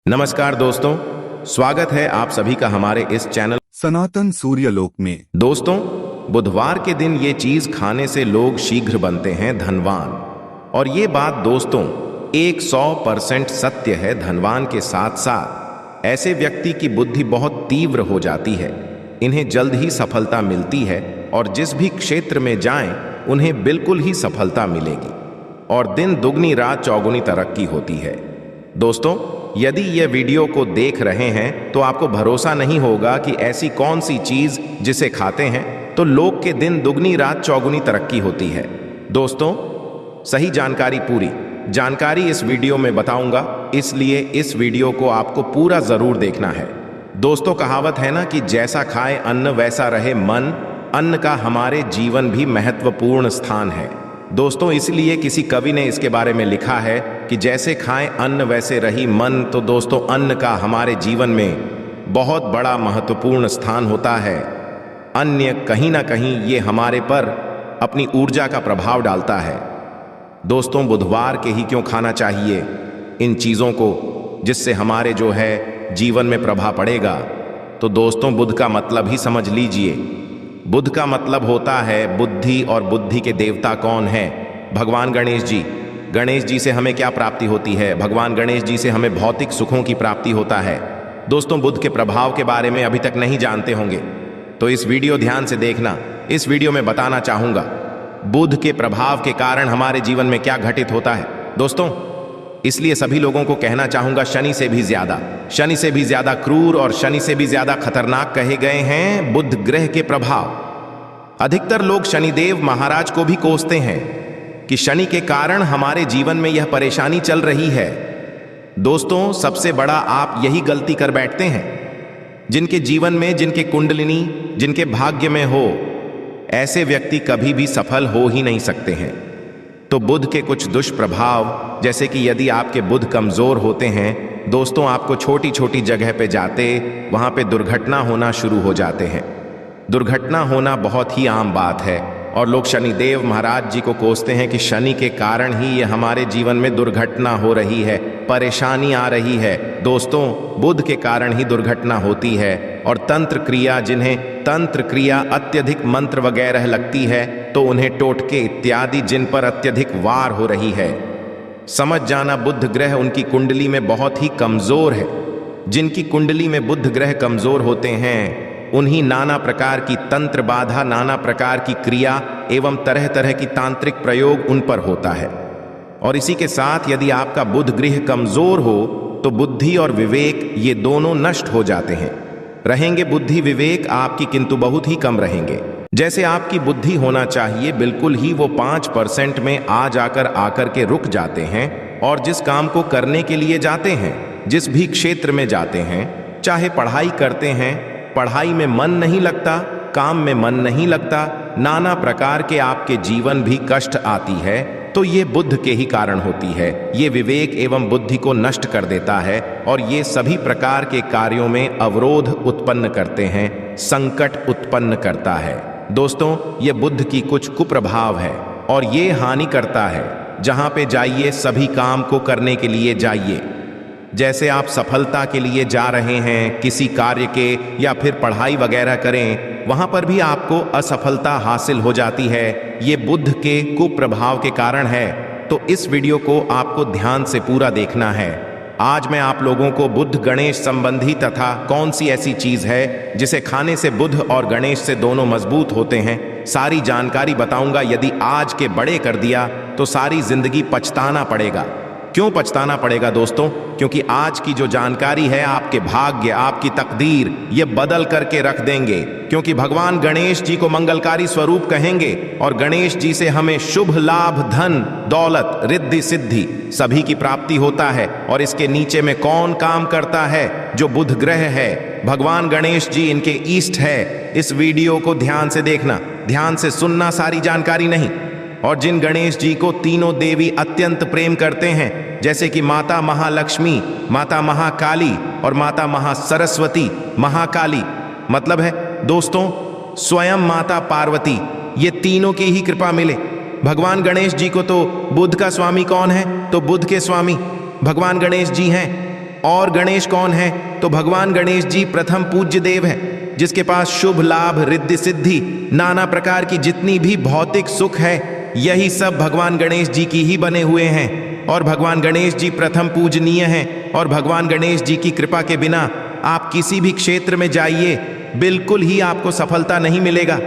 नमस्कार दोस्तों, स्वागत है आप सभी का हमारे इस चैनल सनातन सूर्यलोक में। दोस्तों, बुधवार के दिन ये चीज खाने से लोग शीघ्र बनते हैं धनवान। और ये बात दोस्तों 100% सत्य है। धनवान के साथ साथ ऐसे व्यक्ति की बुद्धि बहुत तीव्र हो जाती है, इन्हें जल्द ही सफलता मिलती है और जिस भी क्षेत्र में जाएं उन्हें बिल्कुल ही सफलता मिलेगी और दिन दुगनी रात चौगुनी तरक्की होती है। दोस्तों, यदि ये वीडियो को देख रहे हैं तो आपको भरोसा नहीं होगा कि ऐसी कौन सी चीज जिसे खाते हैं तो लोग के दिन दुगनी रात चौगुनी तरक्की होती है। दोस्तों, सही जानकारी, पूरी जानकारी इस वीडियो में बताऊंगा, इसलिए इस वीडियो को आपको पूरा जरूर देखना है। दोस्तों, कहावत है ना कि जैसा खाए अन्न वैसा रहे मन। अन्न का हमारे जीवन भी महत्वपूर्ण स्थान है दोस्तों, इसलिए किसी कवि ने इसके बारे में लिखा है कि जैसे खाएं अन्न वैसे रही मन। तो दोस्तों, अन्न का हमारे जीवन में बहुत बड़ा महत्वपूर्ण स्थान होता है। अन्न कहीं ना कहीं ये हमारे पर अपनी ऊर्जा का प्रभाव डालता है। दोस्तों, बुधवार के ही क्यों खाना चाहिए इन चीज़ों को जिससे हमारे जो है जीवन में प्रभाव पड़ेगा? तो दोस्तों, बुध का मतलब ही समझ लीजिए। बुध का मतलब होता है बुद्धि, और बुद्धि के देवता कौन है? भगवान गणेश जी। गणेश जी से हमें क्या प्राप्ति होती है? भगवान गणेश जी से हमें भौतिक सुखों की प्राप्ति होता है। दोस्तों, बुध के प्रभाव के बारे में अभी तक नहीं जानते होंगे तो इस वीडियो ध्यान से देखना। इस वीडियो में बताना चाहूंगा बुध के प्रभाव के कारण हमारे जीवन में क्या घटित होता है। दोस्तों, इसलिए सभी लोगों को कहना चाहूंगा, शनि से भी ज्यादा क्रूर और शनि से भी ज्यादा खतरनाक कहे गए हैं बुध ग्रह के प्रभाव। अधिकतर लोग शनिदेव महाराज को भी कोसते हैं कि शनि के कारण हमारे जीवन में यह परेशानी चल रही है। दोस्तों, सबसे बड़ा आप यही गलती कर बैठते हैं। जिनके जीवन में, जिनके कुंडलिनी, जिनके भाग्य में हो, ऐसे व्यक्ति कभी भी सफल हो ही नहीं सकते हैं। तो बुध के कुछ दुष्प्रभाव, जैसे कि यदि आपके बुध कमजोर होते हैं दोस्तों, आपको छोटी छोटी जगह पे जाते वहां पे दुर्घटना होना शुरू हो जाते हैं। दुर्घटना होना बहुत ही आम बात है और लोग शनिदेव महाराज जी को कोसते हैं कि शनि के कारण ही ये हमारे जीवन में दुर्घटना हो रही है, परेशानी आ रही है। दोस्तों, बुध के कारण ही दुर्घटना होती है। और तंत्र क्रिया, जिन्हें तंत्र क्रिया अत्यधिक मंत्र वगैरह लगती है तो उन्हें टोटके इत्यादि जिन पर अत्यधिक वार हो रही है, समझ जाना बुध ग्रह उनकी कुंडली में बहुत ही कमजोर है। जिनकी कुंडली में बुध ग्रह कमजोर होते हैं उन्हीं नाना प्रकार की तंत्र बाधा, नाना प्रकार की क्रिया एवं तरह तरह की तांत्रिक प्रयोग उन पर होता है। और इसी के साथ यदि आपका बुध ग्रह कमजोर हो तो बुद्धि और विवेक ये दोनों नष्ट हो जाते हैं। रहेंगे बुद्धि विवेक आपकी, किंतु बहुत ही कम रहेंगे। जैसे आपकी बुद्धि होना चाहिए बिल्कुल ही वो 5% में आकर के रुक जाते हैं। और जिस काम को करने के लिए जाते हैं, जिस भी क्षेत्र में जाते हैं, चाहे पढ़ाई करते हैं, पढ़ाई में मन नहीं लगता, काम में मन नहीं लगता, नाना प्रकार के आपके जीवन भी कष्ट आती है, तो ये बुध के ही कारण होती है। ये विवेक एवं बुद्धि को नष्ट कर देता है और ये सभी प्रकार के कार्यों में अवरोध उत्पन्न करते हैं, संकट उत्पन्न करता है। दोस्तों, ये बुध की कुछ कुप्रभाव है और ये हानि करता है। जहां पे जाइए सभी काम को करने के लिए जाइए। जैसे आप सफलता के लिए जा रहे हैं किसी कार्य के या फिर पढ़ाई वगैरह करें, वहां पर भी आपको असफलता हासिल हो जाती है। ये बुध के कुप्रभाव के कारण है। तो इस वीडियो को आपको ध्यान से पूरा देखना है। आज मैं आप लोगों को बुध गणेश संबंधी तथा कौन सी ऐसी चीज है जिसे खाने से बुध और गणेश से दोनों मजबूत होते हैं, सारी जानकारी बताऊंगा। यदि आज के बड़े कर दिया तो सारी जिंदगी पछताना पड़ेगा। क्यों पछताना पड़ेगा दोस्तों? क्योंकि आज की जो जानकारी है आपके भाग्य, आपकी तकदीर ये बदल करके रख देंगे। क्योंकि भगवान गणेश जी को मंगलकारी स्वरूप कहेंगे और गणेश जी से हमें शुभ लाभ, धन, दौलत, रिद्धि सिद्धि सभी की प्राप्ति होता है। और इसके नीचे में कौन काम करता है? जो बुध ग्रह है, भगवान गणेश जी इनके ईष्ट है। इस वीडियो को ध्यान से देखना, ध्यान से सुनना, सारी जानकारी नहीं। और जिन गणेश जी को तीनों देवी अत्यंत प्रेम करते हैं, जैसे कि माता महालक्ष्मी, माता महाकाली और माता महासरस्वती। महाकाली मतलब है दोस्तों स्वयं माता पार्वती, ये तीनों की ही कृपा मिले। भगवान गणेश जी को तो बुध का स्वामी कौन है? तो बुध के स्वामी भगवान गणेश जी हैं। और गणेश कौन है? तो भगवान गणेश जी प्रथम पूज्य देव है, जिसके पास शुभ लाभ, रिद्धि सिद्धि, नाना प्रकार की जितनी भी भौतिक सुख है, यही सब भगवान गणेश जी की ही बने हुए हैं। और भगवान गणेश जी प्रथम पूजनीय हैं। और भगवान गणेश जी की कृपा के बिना आप किसी भी क्षेत्र में जाइए, बिल्कुल ही आपको सफलता नहीं मिलेगा।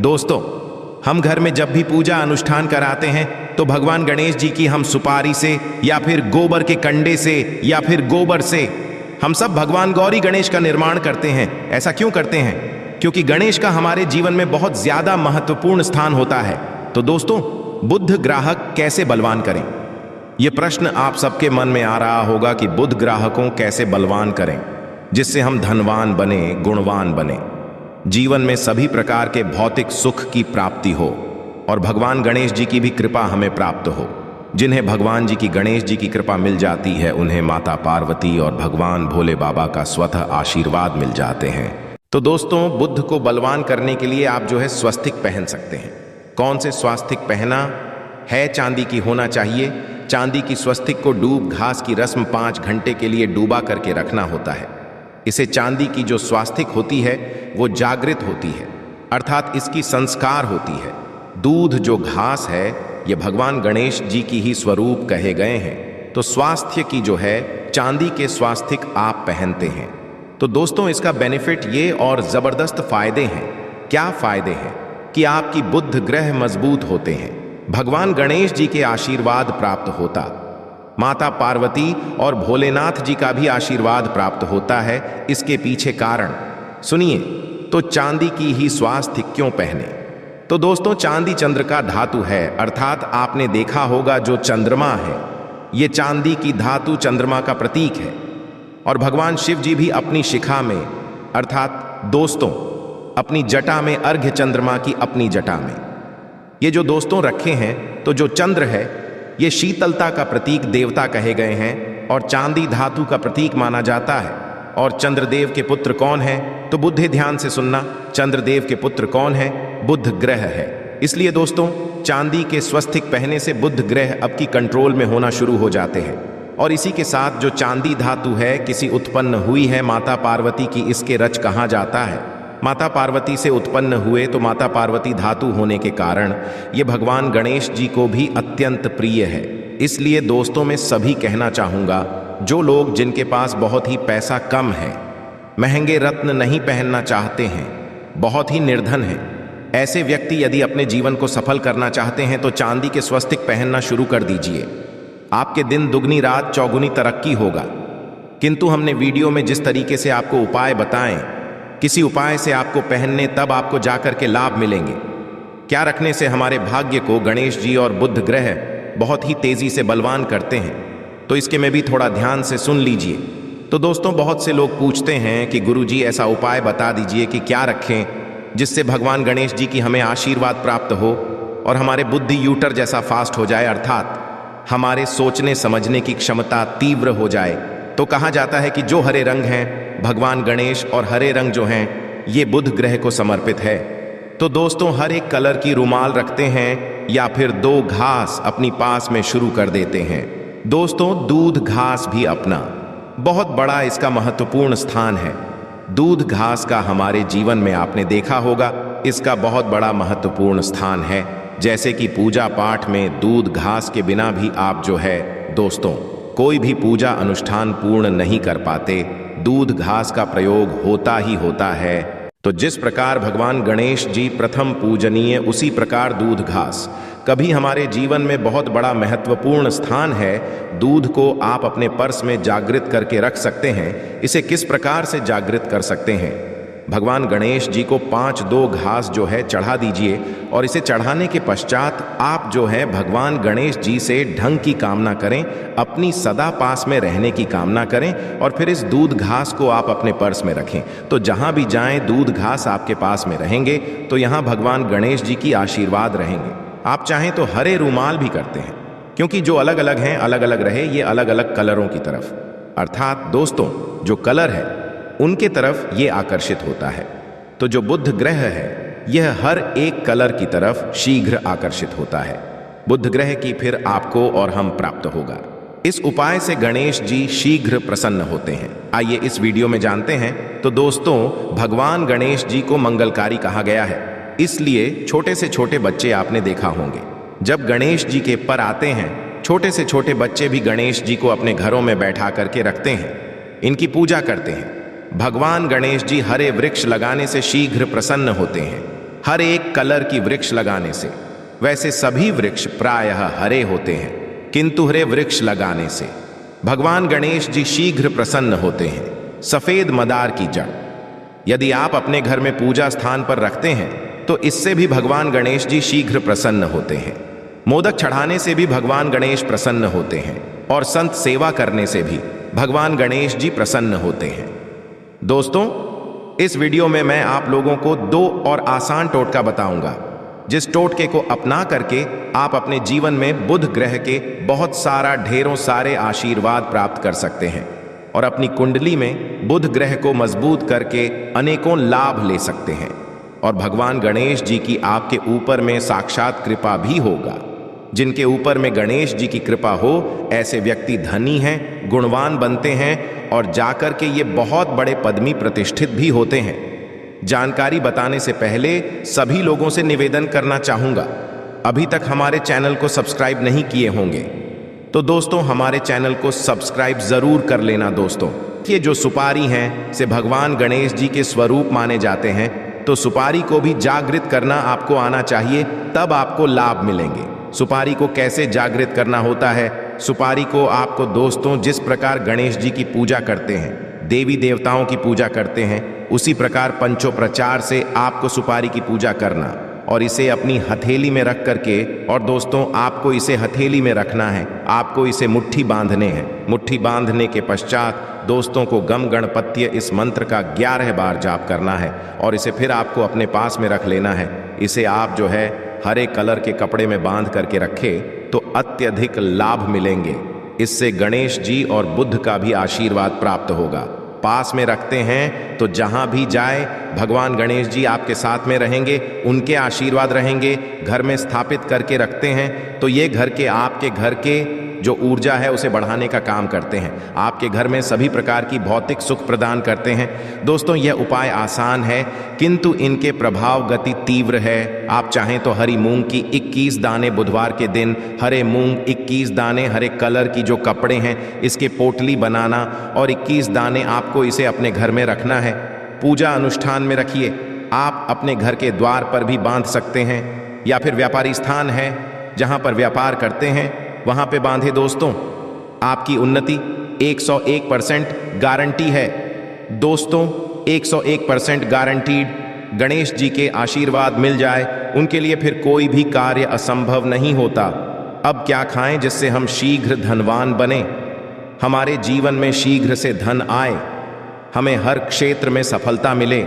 दोस्तों, हम घर में जब भी पूजा अनुष्ठान कराते हैं तो भगवान गणेश जी की हम सुपारी से या फिर गोबर के कंडे से या फिर गोबर से हम सब भगवान गौरी गणेश का निर्माण करते हैं। ऐसा क्यों करते हैं? क्योंकि गणेश का हमारे जीवन में बहुत ज्यादा महत्वपूर्ण स्थान होता है। तो दोस्तों, बुध ग्राहक कैसे बलवान करें? यह प्रश्न आप सबके मन में आ रहा होगा कि बुध ग्राहकों कैसे बलवान करें जिससे हम धनवान बने, गुणवान बने, जीवन में सभी प्रकार के भौतिक सुख की प्राप्ति हो और भगवान गणेश जी की भी कृपा हमें प्राप्त हो। जिन्हें भगवान जी की, गणेश जी की कृपा मिल जाती है, उन्हें माता पार्वती और भगवान भोले बाबा का स्वतः आशीर्वाद मिल जाते हैं। तो दोस्तों, बुध को बलवान करने के लिए आप जो है स्वस्तिक पहन सकते हैं। कौन से स्वस्तिक पहना है? चांदी की होना चाहिए। चांदी की स्वस्तिक को डूब घास की रस्म 5 घंटे के लिए डूबा करके रखना होता है। इसे चांदी की जो स्वास्तिक होती है वो जागृत होती है, अर्थात इसकी संस्कार होती है। दूध जो घास है ये भगवान गणेश जी की ही स्वरूप कहे गए हैं। तो स्वास्थ्य की जो है चांदी के स्वास्तिक आप पहनते हैं। तो दोस्तों, इसका बेनिफिट ये और जबरदस्त फायदे हैं। क्या फायदे हैं? कि आपकी बुध ग्रह मजबूत होते हैं, भगवान गणेश जी के आशीर्वाद प्राप्त होता, माता पार्वती और भोलेनाथ जी का भी आशीर्वाद प्राप्त होता है। इसके पीछे कारण सुनिए। तो चांदी की ही स्वास्तिक क्यों पहने? तो दोस्तों, चांदी चंद्र का धातु है, अर्थात आपने देखा होगा जो चंद्रमा है, ये चांदी की धातु चंद्रमा का प्रतीक है। और भगवान शिव जी भी अपनी शिखा में, अर्थात दोस्तों अपनी जटा में, अर्घ्य चंद्रमा की अपनी जटा में ये जो दोस्तों रखे हैं, तो जो चंद्र है ये शीतलता का प्रतीक देवता कहे गए हैं और चांदी धातु का प्रतीक माना जाता है। और चंद्रदेव के पुत्र कौन है? तो बुद्धि, ध्यान से सुनना, चंद्रदेव के पुत्र कौन है? बुध ग्रह है। इसलिए दोस्तों, चांदी के स्वस्तिक पहने से बुध ग्रह अब की कंट्रोल में होना शुरू हो जाते हैं। और इसी के साथ जो चांदी धातु है किसी उत्पन्न हुई है माता पार्वती की, इसके रच कहा जाता है। माता पार्वती से उत्पन्न हुए, तो माता पार्वती धातु होने के कारण ये भगवान गणेश जी को भी अत्यंत प्रिय है। इसलिए दोस्तों, मैं सभी कहना चाहूँगा, जो लोग जिनके पास बहुत ही पैसा कम है, महंगे रत्न नहीं पहनना चाहते हैं, बहुत ही निर्धन हैं, ऐसे व्यक्ति यदि अपने जीवन को सफल करना चाहते हैं तो चांदी के स्वस्तिक पहनना शुरू कर दीजिए। आपके दिन दुगनी रात चौगुनी तरक्की होगा। किंतु हमने वीडियो में जिस तरीके से आपको उपाय बताएं, किसी उपाय से आपको पहनने तब आपको जाकर के लाभ मिलेंगे। क्या रखने से हमारे भाग्य को गणेश जी और बुध ग्रह बहुत ही तेजी से बलवान करते हैं, तो इसके में भी थोड़ा ध्यान से सुन लीजिए। तो दोस्तों, बहुत से लोग पूछते हैं कि गुरुजी ऐसा उपाय बता दीजिए कि क्या रखें जिससे भगवान गणेश जी की हमें आशीर्वाद प्राप्त हो और हमारे बुद्धि यूटर जैसा फास्ट हो जाए, अर्थात हमारे सोचने समझने की क्षमता तीव्र हो जाए। तो कहा जाता है कि जो हरे रंग हैं भगवान गणेश और हरे रंग जो हैं ये बुध ग्रह को समर्पित है। तो दोस्तों, हर एक कलर की रुमाल रखते हैं या फिर 2 घास अपनी पास में शुरू कर देते हैं। दोस्तों, दूध घास भी अपना बहुत बड़ा इसका महत्वपूर्ण स्थान है। दूध घास का हमारे जीवन में आपने देखा होगा, इसका बहुत बड़ा महत्वपूर्ण स्थान है। जैसे कि पूजा पाठ में दूध घास के बिना भी आप जो है दोस्तों कोई भी पूजा अनुष्ठान पूर्ण नहीं कर पाते, दूध घास का प्रयोग होता ही होता है। तो जिस प्रकार भगवान गणेश जी प्रथम पूजनीय, उसी प्रकार दूध घास कभी हमारे जीवन में बहुत बड़ा महत्वपूर्ण स्थान है। दूध को आप अपने पर्स में जागृत करके रख सकते हैं। इसे किस प्रकार से जागृत कर सकते हैं? भगवान गणेश जी को 5-2 घास जो है चढ़ा दीजिए और इसे चढ़ाने के पश्चात आप जो है भगवान गणेश जी से ढंग की कामना करें, अपनी सदा पास में रहने की कामना करें और फिर इस दूध घास को आप अपने पर्स में रखें। तो जहां भी जाएं दूध घास आपके पास में रहेंगे, तो यहां भगवान गणेश जी की आशीर्वाद रहेंगे। आप चाहें तो हरे रूमाल भी करते हैं, क्योंकि जो अलग अलग हैं अलग अलग रहे, ये अलग अलग कलरों की तरफ, अर्थात दोस्तों जो कलर है उनके तरफ ये आकर्षित होता है। तो जो बुध ग्रह है यह हर एक कलर की तरफ शीघ्र आकर्षित होता है। बुध ग्रह की फिर आपको और हम प्राप्त होगा। इस उपाय से गणेश जी शीघ्र प्रसन्न होते हैं। आइए इस वीडियो में जानते हैं। तो दोस्तों, भगवान गणेश जी को मंगलकारी कहा गया है, इसलिए छोटे से छोटे बच्चे आपने देखा होंगे, जब गणेश जी के पर आते हैं, छोटे से छोटे बच्चे भी गणेश जी को अपने घरों में बैठा करके रखते हैं, इनकी पूजा करते हैं। भगवान गणेश जी हरे वृक्ष लगाने से शीघ्र प्रसन्न होते हैं, हर एक कलर की वृक्ष लगाने से। वैसे सभी वृक्ष प्रायः हरे होते हैं, किंतु हरे वृक्ष लगाने से भगवान गणेश जी शीघ्र प्रसन्न होते हैं। सफेद मदार की जड़ यदि आप अपने घर में पूजा स्थान पर रखते हैं तो इससे भी भगवान गणेश जी शीघ्र प्रसन्न होते हैं। मोदक चढ़ाने से भी भगवान गणेश प्रसन्न होते हैं और संत सेवा करने से भी भगवान गणेश जी प्रसन्न होते हैं। दोस्तों, इस वीडियो में मैं आप लोगों को 2 और आसान टोटका बताऊंगा, जिस टोटके को अपना करके आप अपने जीवन में बुध ग्रह के बहुत सारा ढेरों सारे आशीर्वाद प्राप्त कर सकते हैं और अपनी कुंडली में बुध ग्रह को मजबूत करके अनेकों लाभ ले सकते हैं और भगवान गणेश जी की आपके ऊपर में साक्षात कृपा भी होगा। जिनके ऊपर में गणेश जी की कृपा हो, ऐसे व्यक्ति धनी हैं, गुणवान बनते हैं और जाकर के ये बहुत बड़े पद में प्रतिष्ठित भी होते हैं। जानकारी बताने से पहले सभी लोगों से निवेदन करना चाहूंगा, अभी तक हमारे चैनल को सब्सक्राइब नहीं किए होंगे तो दोस्तों हमारे चैनल को सब्सक्राइब जरूर कर लेना। दोस्तों, ये जो सुपारी हैं से भगवान गणेश जी के स्वरूप माने जाते हैं, तो सुपारी को भी जागृत करना आपको आना चाहिए, तब आपको लाभ मिलेंगे। सुपारी को कैसे जागृत करना होता है? सुपारी को आपको दोस्तों जिस प्रकार गणेश जी की पूजा करते हैं, देवी देवताओं की पूजा करते हैं, उसी प्रकार पंचोपचार से आपको सुपारी की पूजा करना और इसे अपनी हथेली में रख करके, और दोस्तों आपको इसे हथेली में रखना है, आपको इसे मुट्ठी बांधने हैं। मुट्ठी बांधने के पश्चात दोस्तों को गम गणपत्य इस मंत्र का 11 बार जाप करना है और इसे फिर आपको अपने पास में रख लेना है। इसे आप जो है हरे कलर के कपड़े में बांध करके रखे तो अत्यधिक लाभ मिलेंगे। इससे गणेश जी और बुध का भी आशीर्वाद प्राप्त होगा। पास में रखते हैं तो जहां भी जाए भगवान गणेश जी आपके साथ में रहेंगे, उनके आशीर्वाद रहेंगे। घर में स्थापित करके रखते हैं तो ये घर के आपके घर के जो ऊर्जा है उसे बढ़ाने का काम करते हैं, आपके घर में सभी प्रकार की भौतिक सुख प्रदान करते हैं। दोस्तों, यह उपाय आसान है किंतु इनके प्रभाव गति तीव्र है। आप चाहें तो हरी मूंग की 21 दाने बुधवार के दिन, हरे मूंग 21 दाने, हरे कलर की जो कपड़े हैं इसके पोटली बनाना और 21 दाने आपको इसे अपने घर में रखना है। पूजा अनुष्ठान में रखिए। आप अपने घर के द्वार पर भी बांध सकते हैं या फिर व्यापारी स्थान है जहां पर व्यापार करते हैं वहां पे बांधे। दोस्तों, आपकी उन्नति 101% गारंटी है। दोस्तों, 101% गारंटीड। गणेश जी के आशीर्वाद मिल जाए, उनके लिए फिर कोई भी कार्य असंभव नहीं होता। अब क्या खाएं जिससे हम शीघ्र धनवान बने, हमारे जीवन में शीघ्र से धन आए, हमें हर क्षेत्र में सफलता मिले?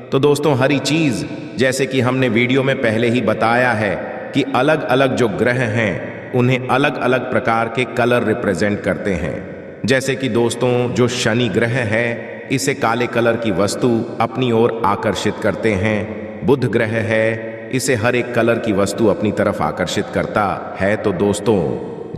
तो दोस्तों, हरी चीज जैसे कि हमने वीडियो में पहले ही बताया है कि अलग अलग जो ग्रह हैं उन्हें अलग अलग प्रकार के कलर रिप्रेजेंट करते हैं। जैसे कि दोस्तों, जो शनि ग्रह है इसे काले कलर की वस्तु अपनी ओर आकर्षित करते हैं। बुध ग्रह है, इसे हर एक कलर की वस्तु अपनी तरफ आकर्षित करता है। तो दोस्तों,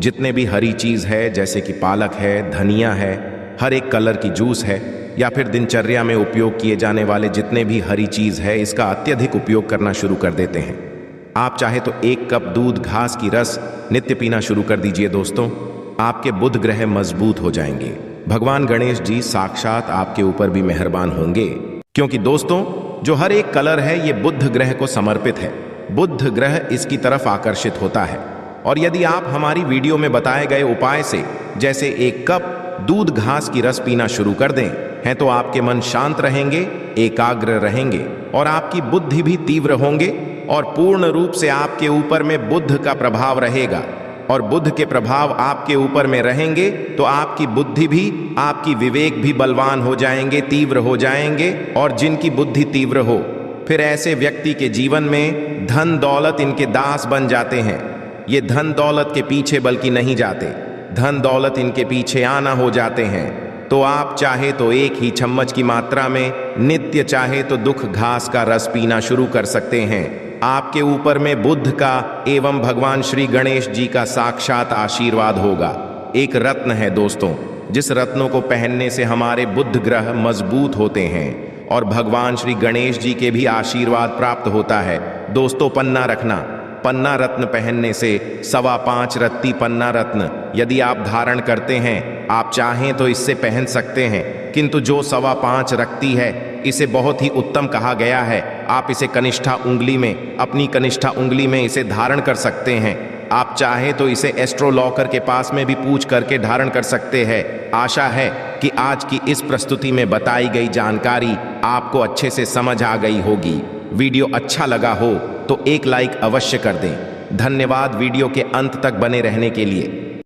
जितने भी हरी चीज है जैसे कि पालक है, धनिया है, हर एक कलर की जूस है या फिर दिनचर्या में उपयोग किए जाने वाले जितने भी हरी चीज है, इसका अत्यधिक उपयोग करना शुरू कर देते हैं। आप चाहे तो 1 कप दूध घास की रस नित्य पीना शुरू कर दीजिए। दोस्तों, आपके बुध ग्रह मजबूत हो जाएंगे। भगवान गणेश जी साक्षात आपके ऊपर भी मेहरबान होंगे, क्योंकि दोस्तों जो हर एक कलर है ये बुध ग्रह को समर्पित है। बुध ग्रह इसकी तरफ आकर्षित होता है। और यदि आप हमारी वीडियो में बताए गए उपाय से जैसे 1 कप दूध घास की रस पीना शुरू कर दें हैं तो आपके मन शांत रहेंगे, एकाग्र रहेंगे और आपकी बुद्धि भी तीव्र होंगे और पूर्ण रूप से आपके ऊपर में बुध का प्रभाव रहेगा। और बुध के प्रभाव आपके ऊपर में रहेंगे तो आपकी बुद्धि भी, आपकी विवेक भी बलवान हो जाएंगे, तीव्र हो जाएंगे। और जिनकी बुद्धि तीव्र हो, फिर ऐसे व्यक्ति के जीवन में धन दौलत इनके दास बन जाते हैं। ये धन दौलत के पीछे बल्कि नहीं जाते, धन दौलत इनके पीछे आना हो जाते हैं। तो आप चाहे तो 1 ही चम्मच की मात्रा में नित्य चाहे तो दुख घास का रस पीना शुरू कर सकते हैं। आपके ऊपर में बुध का एवं भगवान श्री गणेश जी का साक्षात आशीर्वाद होगा। एक रत्न है दोस्तों, जिस रत्नों को पहनने से हमारे बुध ग्रह मजबूत होते हैं और भगवान श्री गणेश जी के भी आशीर्वाद प्राप्त होता है। दोस्तों, पन्ना रखना। पन्ना रत्न पहनने से 5.25 रत्ती पन्ना रत्न यदि आप धारण करते हैं, आप चाहें तो इससे पहन सकते हैं, किंतु जो 5.25 रखती है इसे बहुत ही उत्तम कहा गया है। आप इसे कनिष्ठा उंगली में, अपनी कनिष्ठा उंगली में इसे धारण कर सकते हैं। आप चाहें तो इसे एस्ट्रोलॉकर के पास में भी पूछ करके धारण कर सकते हैं। आशा है कि आज की इस प्रस्तुति में बताई गई जानकारी आपको अच्छे से समझ आ गई होगी। वीडियो अच्छा लगा हो तो एक लाइक अवश्य कर दें। धन्यवाद वीडियो के अंत तक बने रहने के लिए।